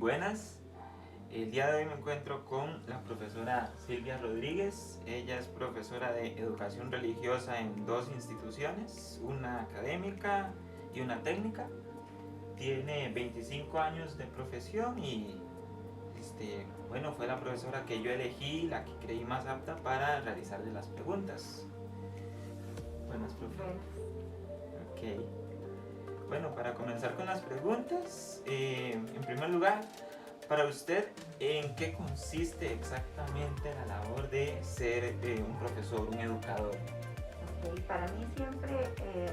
buenas. El día de hoy me encuentro con la profesora Silvia Rodríguez. Ella es profesora de educación religiosa en dos instituciones, una académica y una técnica. Tiene 25 años de profesión y fue la profesora que yo elegí, la que creí más apta para realizarle las preguntas. Buenas, profe. Ok. Bueno, para comenzar con las preguntas, en primer lugar, para usted, ¿en qué consiste exactamente la labor de ser un profesor, un educador? Okay. Para mí siempre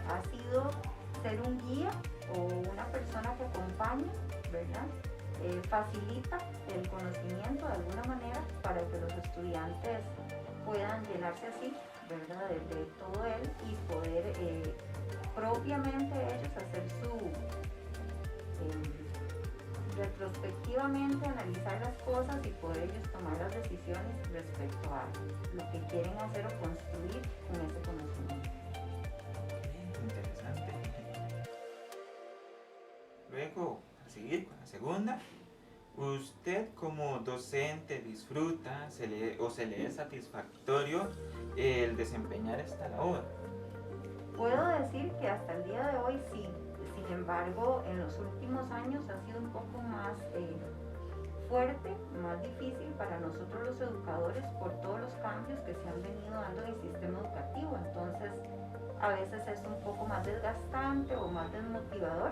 ha sido ser un guía o una persona que acompaña, ¿verdad? Facilita el conocimiento de alguna manera para que los estudiantes puedan llenarse así, ¿verdad? De todo él y poder propiamente ellos hacer su retrospectivamente analizar las cosas y poder ellos tomar las decisiones respecto a lo que quieren hacer o construir con ese conocimiento. Interesante. Luego, a seguir con la segunda. ¿Usted como docente disfruta se le es satisfactorio el desempeñar esta labor? Puedo decir que hasta el día de hoy sí. Sin embargo, en los últimos años ha sido un poco más fuerte, más difícil para nosotros los educadores por todos los cambios que se han venido dando en el sistema educativo. Entonces, a veces es un poco más desgastante o más desmotivador.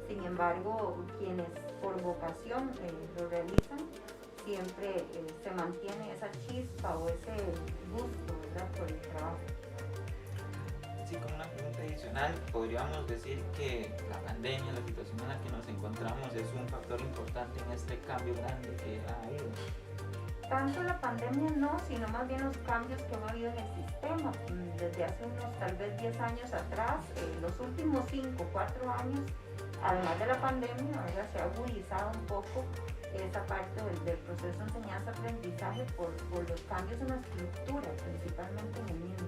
Sin embargo, quienes por vocación lo realizan, siempre se mantiene esa chispa o ese gusto, ¿verdad?, por el trabajo. Sí, como una pregunta adicional, podríamos decir que la pandemia, la situación en la que nos encontramos, es un factor importante en este cambio grande que ha habido. Tanto la pandemia no, sino más bien los cambios que han habido en el sistema. Desde hace unos tal vez 10 años atrás, los últimos 5, 4 años, además de la pandemia, ¿verdad?, se ha agudizado un poco esa parte del proceso de enseñanza-aprendizaje por los cambios en la estructura, principalmente en el mismo.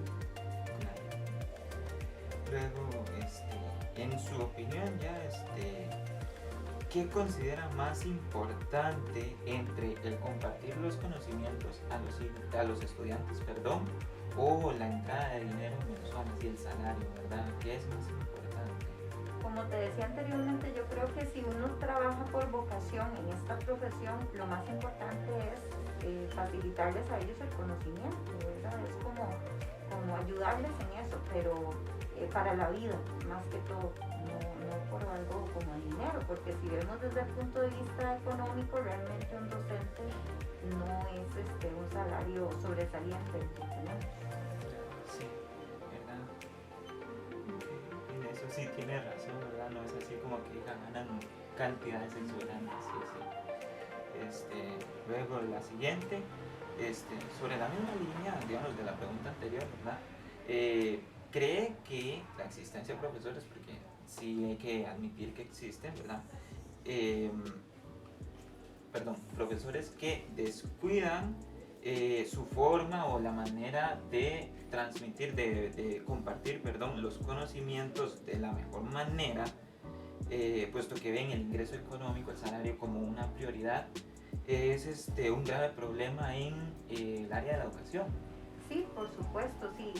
Luego, en su opinión ¿qué considera más importante entre el compartir los conocimientos a los estudiantes, o la entrada de dinero mensual, así el salario, ¿verdad? ¿Qué es más importante? Como te decía anteriormente, yo creo que si uno trabaja por vocación en esta profesión, lo más importante es facilitarles a ellos el conocimiento, ¿verdad? Es como ayudarles en eso, pero para la vida, más que todo, no por algo como dinero, porque si vemos desde el punto de vista económico, realmente un docente no es un salario sobresaliente el que tenemos. Sí, ¿verdad? En eso sí tiene razón, ¿verdad? No es así como que ganan cantidades exorbitantes, sí. Luego la siguiente, sobre la misma línea, digamos, de la pregunta anterior, ¿verdad? ¿Cree que la existencia de profesores, porque sí hay que admitir que existen, ¿verdad? Profesores que descuidan su forma o la manera de transmitir, de compartir, los conocimientos de la mejor manera, puesto que ven el ingreso económico, el salario como una prioridad, es un grave problema en el área de la educación? Sí, por supuesto, sí,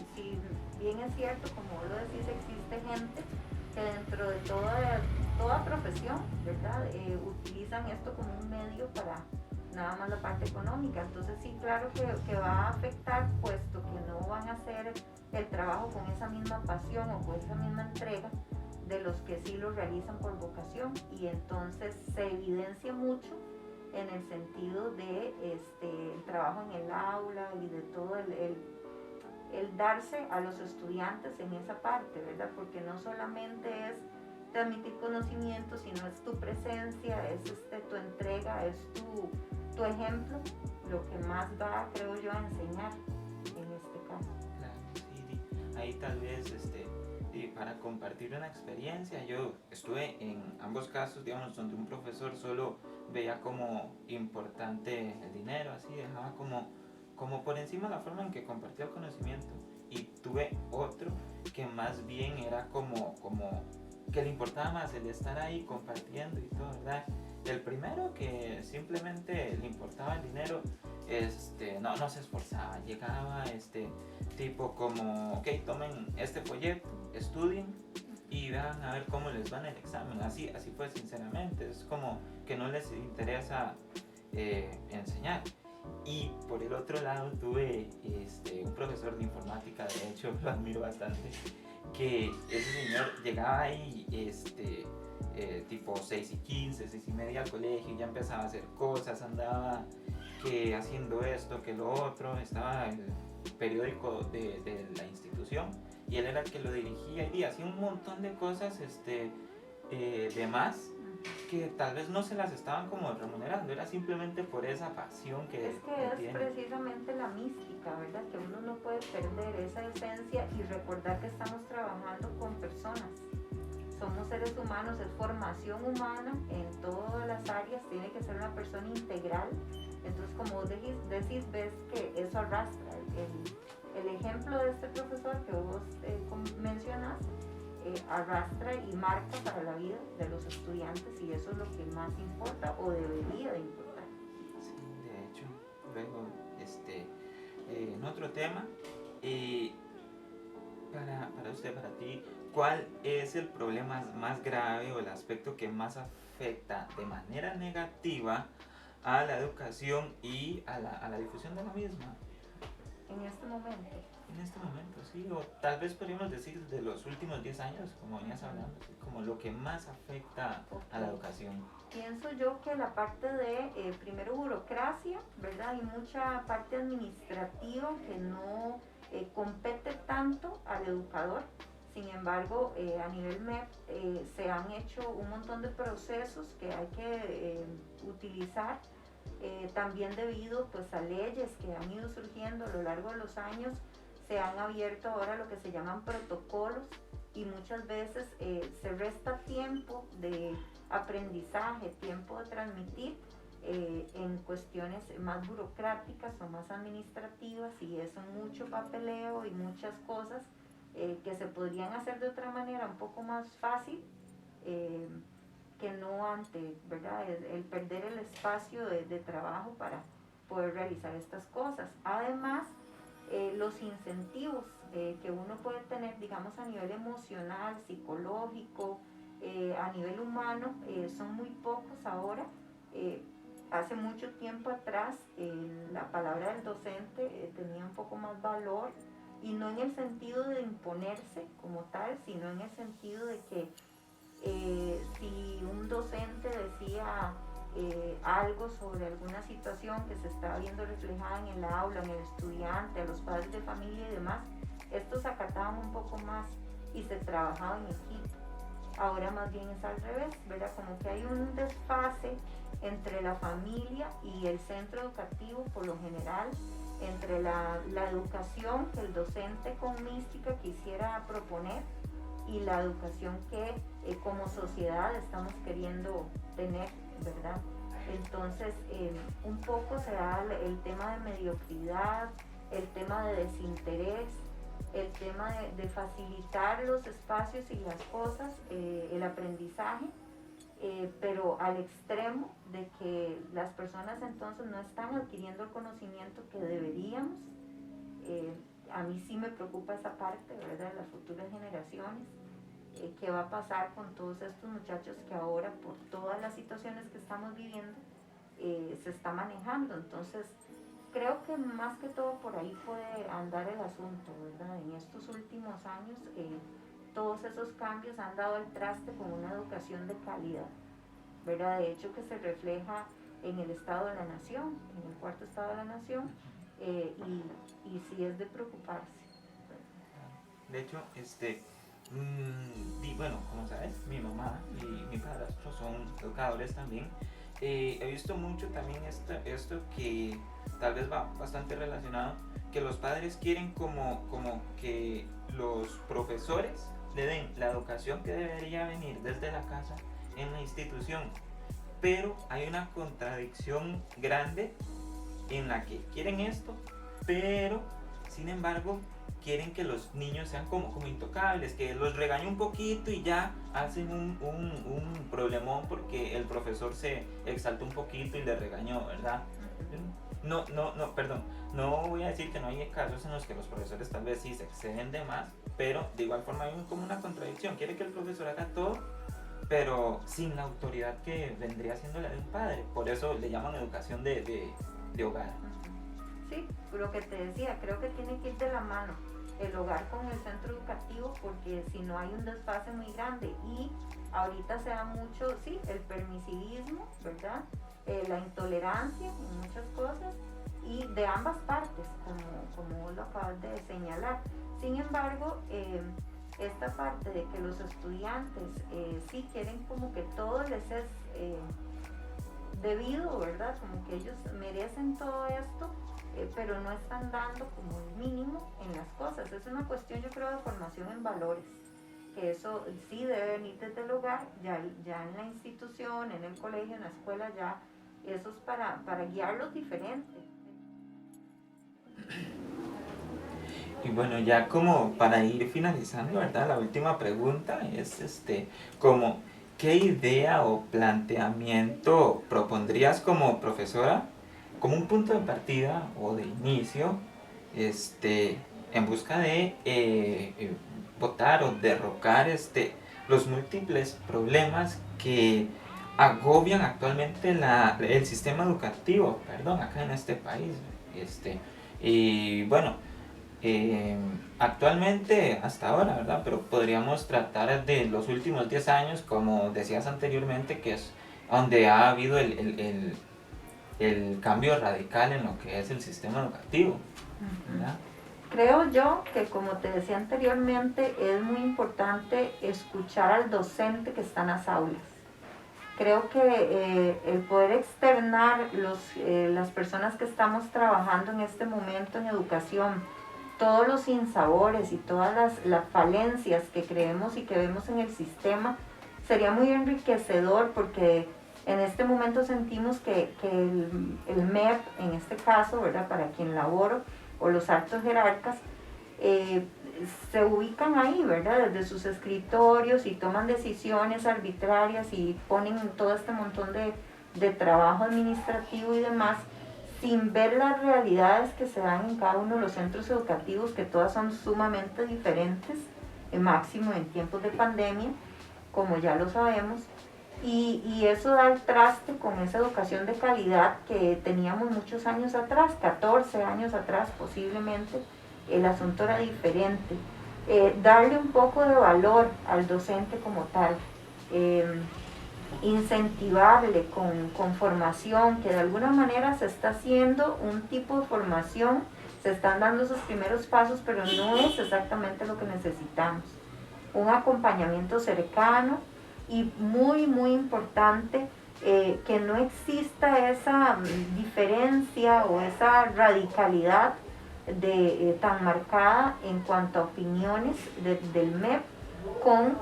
bien es cierto, como vos lo decís, existe gente que dentro de toda profesión, ¿verdad?, utilizan esto como un medio para nada más la parte económica. Entonces sí, claro que va a afectar, puesto que no van a hacer el trabajo con esa misma pasión o con esa misma entrega de los que sí lo realizan por vocación, y entonces se evidencia mucho en el sentido de el trabajo en el aula y de todo el darse a los estudiantes en esa parte, ¿verdad? Porque no solamente es transmitir conocimiento, sino es tu presencia, es tu entrega, es tu ejemplo, lo que más va, creo yo, a enseñar en este caso. Claro, sí, ahí tal vez para compartir una experiencia, yo estuve en ambos casos, digamos, donde un profesor solo veía como importante el dinero, así dejaba como por encima la forma en que compartía el conocimiento, y tuve otro que más bien era como que le importaba más el estar ahí compartiendo y todo, ¿verdad? El primero, que simplemente le importaba el dinero, no se esforzaba, llegaba tipo como, ok, tomen este folleto, estudien y vean a ver cómo les va en el examen. Así fue sinceramente, es como que no les interesa enseñar. Y por el otro lado tuve un profesor de informática, de hecho lo admiro bastante, que ese señor llegaba ahí tipo 6:15, 6:30 al colegio, y ya empezaba a hacer cosas, andaba que haciendo esto, que lo otro, estaba en el periódico de la institución y él era el que lo dirigía y hacía un montón de cosas de más que tal vez no se las estaban como remunerando, era simplemente por esa pasión que es que es tiene. precisamente la mística, ¿verdad? Que uno no puede perder esa esencia y recordar que estamos trabajando con personas. Somos seres humanos, es formación humana en todas las áreas, tiene que ser una persona integral. Entonces, como decís, ves que eso arrastra. El ejemplo de este profesor que vos mencionas arrastra y marca para la vida de los estudiantes, y eso es lo que más importa o debería de importar. Sí, de hecho, luego en otro tema, para usted, para ti, ¿cuál es el problema más grave o el aspecto que más afecta de manera negativa a la educación y a la difusión de la misma? En este momento. En este momento, sí, o tal vez podríamos decir de los últimos 10 años, como venías hablando, como lo que más afecta a la educación. Pienso yo que la parte de, primero, burocracia, ¿verdad? Hay mucha parte administrativa que no compete tanto al educador. Sin embargo, a nivel MEP se han hecho un montón de procesos que hay que utilizar, también debido pues, a leyes que han ido surgiendo a lo largo de los años. Se han abierto ahora lo que se llaman protocolos y muchas veces se resta tiempo de aprendizaje, tiempo de transmitir en cuestiones más burocráticas o más administrativas, y eso mucho papeleo y muchas cosas que se podrían hacer de otra manera un poco más fácil, que no antes, ¿verdad? El perder el espacio de trabajo para poder realizar estas cosas. Además, los incentivos que uno puede tener, digamos, a nivel emocional, psicológico, a nivel humano, son muy pocos ahora. Hace mucho tiempo atrás la palabra del docente tenía un poco más valor, y no en el sentido de imponerse como tal, sino en el sentido de que si un docente decía algo sobre alguna situación que se estaba viendo reflejada en el aula, en el estudiante, a los padres de familia y demás, estos acataban un poco más y se trabajaba en equipo. Ahora más bien es al revés, ¿verdad? Como que hay un desfase entre la familia y el centro educativo por lo general, entre la educación que el docente con mística quisiera proponer y la educación que como sociedad estamos queriendo tener, ¿verdad? Entonces, un poco se da el tema de mediocridad, el tema de desinterés, el tema de facilitar los espacios y las cosas, el aprendizaje, pero al extremo de que las personas entonces no están adquiriendo el conocimiento que deberíamos. A mí sí me preocupa esa parte, ¿verdad?, de las futuras generaciones. ¿Qué va a pasar con todos estos muchachos que ahora, por todas las situaciones que estamos viviendo, se está manejando? Entonces, creo que más que todo por ahí puede andar el asunto, ¿verdad? En estos últimos años, todos esos cambios han dado el traste con una educación de calidad, ¿verdad? De hecho, que se refleja en el Estado de la Nación, en el cuarto Estado de la Nación, y sí es de preocuparse. De hecho, bueno, como sabes, mi mamá y mi padrastro son educadores también. He visto mucho también esto que tal vez va bastante relacionado, que los padres quieren como que los profesores le den la educación que debería venir desde la casa en la institución, pero hay una contradicción grande en la que quieren esto, pero sin embargo quieren que los niños sean como intocables, que los regañe un poquito y ya hacen un problemón porque el profesor se exaltó un poquito y le regañó, ¿verdad? Perdón, no voy a decir que no hay casos en los que los profesores tal vez sí se exceden de más, pero de igual forma hay como una contradicción, quiere que el profesor haga todo, pero sin la autoridad que vendría siendo la de un padre, por eso le llaman educación de hogar. Sí, lo que te decía, creo que tiene que ir de la mano el hogar con el centro educativo, porque si no hay un desfase muy grande, y ahorita se da mucho, sí, el permisivismo, ¿verdad? La intolerancia en muchas cosas, y de ambas partes, como vos lo acabas de señalar. Sin embargo, esta parte de que los estudiantes sí quieren como que todo les es debido, ¿verdad? Como que ellos merecen todo esto, pero no están dando como el mínimo en las cosas. Es una cuestión, yo creo, de formación en valores, que eso sí debe venir desde el hogar, ya en la institución, en el colegio, en la escuela, ya eso es para guiarlos diferente. Y bueno, ya como para ir finalizando, ¿verdad? La última pregunta es como, ¿qué idea o planteamiento propondrías como profesora, como un punto de partida o de inicio, en busca de votar o derrocar los múltiples problemas que agobian actualmente el sistema educativo, perdón, acá en este país? Y bueno, actualmente, hasta ahora, ¿verdad? Pero podríamos tratar de los últimos 10 años, como decías anteriormente, que es donde ha habido el cambio radical en lo que es el sistema educativo, ¿verdad? Creo yo que, como te decía anteriormente, es muy importante escuchar al docente que está en las aulas. Creo que el poder externar las personas que estamos trabajando en este momento en educación, todos los sinsabores y todas las falencias que creemos y que vemos en el sistema, sería muy enriquecedor, porque en este momento sentimos que el MEP, en este caso, ¿verdad?, para quien laboro, o los altos jerarcas, se ubican ahí, ¿verdad?, desde sus escritorios, y toman decisiones arbitrarias y ponen todo este montón de trabajo administrativo y demás, sin ver las realidades que se dan en cada uno de los centros educativos, que todas son sumamente diferentes, máximo en tiempos de pandemia, como ya lo sabemos, y eso da el traste con esa educación de calidad que teníamos muchos años atrás, 14 años atrás posiblemente. El asunto era diferente. Darle un poco de valor al docente como tal, incentivarle con formación, que de alguna manera se está haciendo un tipo de formación, se están dando esos primeros pasos, pero no es exactamente lo que necesitamos. Un acompañamiento cercano, y muy, muy importante, que no exista esa diferencia o esa radicalidad tan marcada en cuanto a opiniones del MEP con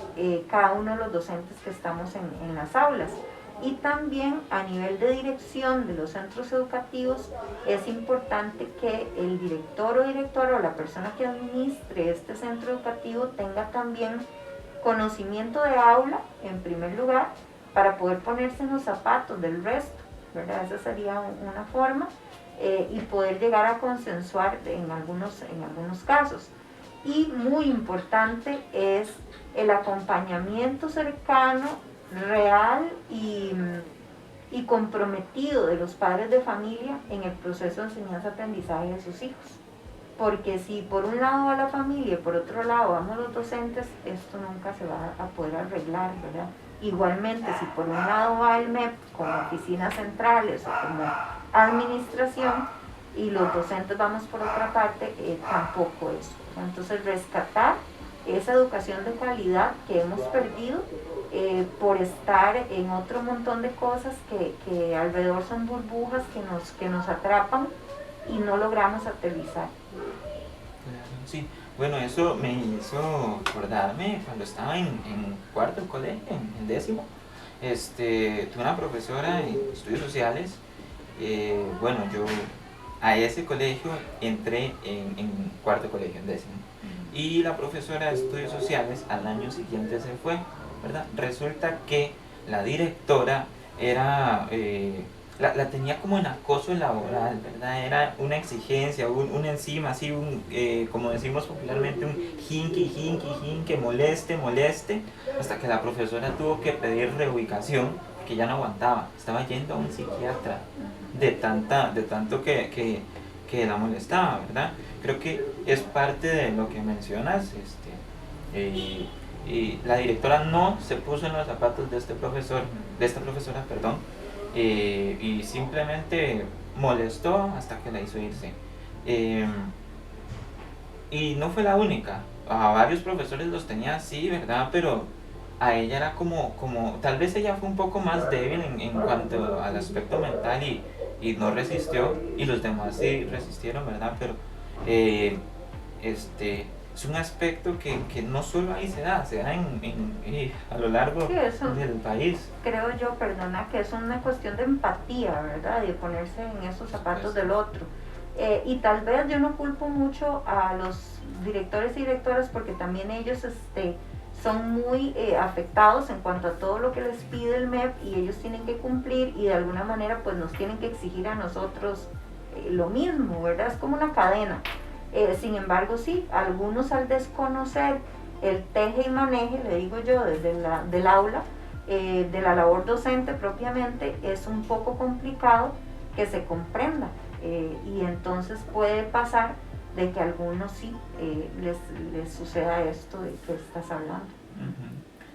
cada uno de los docentes que estamos en las aulas. Y también a nivel de dirección de los centros educativos, es importante que el director o directora, o la persona que administre este centro educativo, tenga también conocimiento de aula, en primer lugar, para poder ponerse en los zapatos del resto, ¿verdad? Esa sería una forma, y poder llegar a consensuar en algunos casos. Y muy importante es el acompañamiento cercano, real y comprometido de los padres de familia en el proceso de enseñanza-aprendizaje de sus hijos. Porque si por un lado va la familia y por otro lado vamos los docentes, esto nunca se va a poder arreglar, ¿verdad? Igualmente, si por un lado va el MEP como oficinas centrales o como administración, y los docentes vamos por otra parte, tampoco eso. Entonces, rescatar esa educación de calidad que hemos perdido por estar en otro montón de cosas que alrededor son burbujas que nos atrapan y no logramos aterrizar. Sí, bueno, eso me hizo acordarme cuando estaba en cuarto colegio, en décimo. Tuve una profesora en estudios sociales. Bueno, yo a ese colegio entré en cuarto colegio, en décimo. Y la profesora de estudios sociales al año siguiente se fue, ¿verdad? Resulta que la directora era, la tenía como en acoso laboral, ¿verdad? Era una exigencia, un encima, así, como decimos popularmente, un jinque, moleste, moleste, hasta que la profesora tuvo que pedir reubicación, que ya no aguantaba, estaba yendo a un psiquiatra de tanto que la molestaba, ¿verdad? Creo que es parte de lo que mencionas, y la directora no se puso en los zapatos de este profesor, de esta profesora, perdón, y simplemente molestó hasta que la hizo irse. Y no fue la única, a varios profesores los tenía así, ¿verdad? Pero a ella era tal vez ella fue un poco más débil en cuanto al aspecto mental y no resistió, y los demás sí resistieron, ¿verdad? Pero es un aspecto que no solo ahí se da a lo largo del país. Creo yo, perdona, que es una cuestión de empatía, ¿verdad? De ponerse en esos zapatos del otro. Y tal vez yo no culpo mucho a los directores y directoras porque también ellos son muy afectados en cuanto a todo lo que les pide el MEP y ellos tienen que cumplir y de alguna manera pues nos tienen que exigir a nosotros lo mismo, ¿verdad? Es como una cadena. Sin embargo, sí, algunos al desconocer el teje y maneje, le digo yo, desde del aula, de la labor docente propiamente, es un poco complicado que se comprenda. Y entonces puede pasar de que a algunos sí les suceda esto de que estás hablando.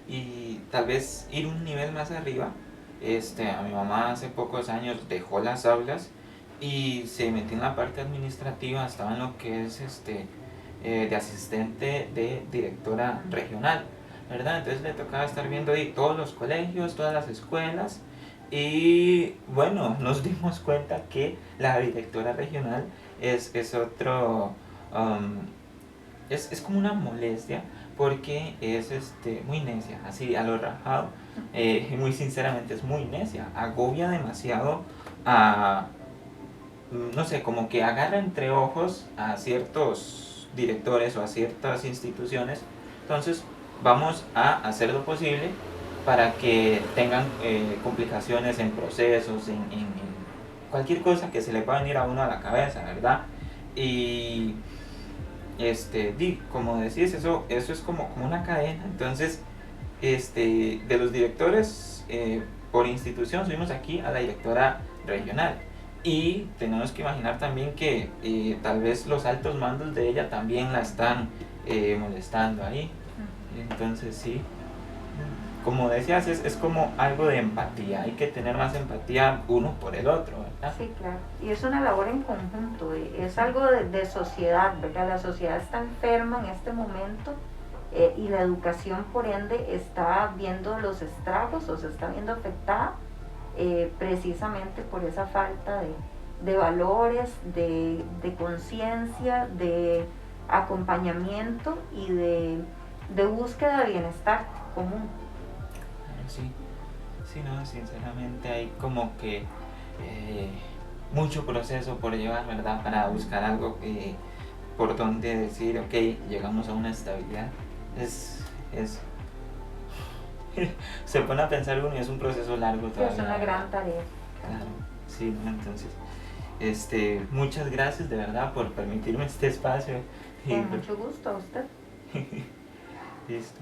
Y tal vez ir un nivel más arriba. A mi mamá hace pocos años dejó las aulas y se metió en la parte administrativa, estaba en lo que es de asistente de directora regional, ¿verdad? Entonces le tocaba estar viendo ahí todos los colegios, todas las escuelas. Y bueno, nos dimos cuenta que la directora regional es otro, es como una molestia porque es muy necia, así a lo rajado, muy sinceramente es muy necia, agobia demasiado a, no sé, como que agarra entre ojos a ciertos directores o a ciertas instituciones. Entonces vamos a hacer lo posible para que tengan complicaciones en procesos, en cualquier cosa que se le pueda venir a uno a la cabeza, ¿verdad? Y como decís, eso es como una cadena. Entonces, de los directores por institución subimos aquí a la directora regional. Y tenemos que imaginar también que tal vez los altos mandos de ella también la están molestando ahí. Entonces sí, como decías, es como algo de empatía, hay que tener más empatía uno por el otro, ¿verdad? Sí, claro, y es una labor en conjunto, es algo de sociedad, ¿verdad? La sociedad está enferma en este momento y la educación por ende está viendo los estragos o se está viendo afectada precisamente por esa falta de valores, de conciencia, de acompañamiento y de búsqueda de bienestar común. Sí, sí, no, sinceramente hay como que mucho proceso por llevar, ¿verdad? Para buscar algo por donde decir, ok, llegamos a una estabilidad. Se pone a pensar uno y es un proceso largo todavía. Es una gran tarea. Claro, sí, ¿no? Entonces, muchas gracias de verdad por permitirme este espacio. Con mucho gusto a usted. Listo.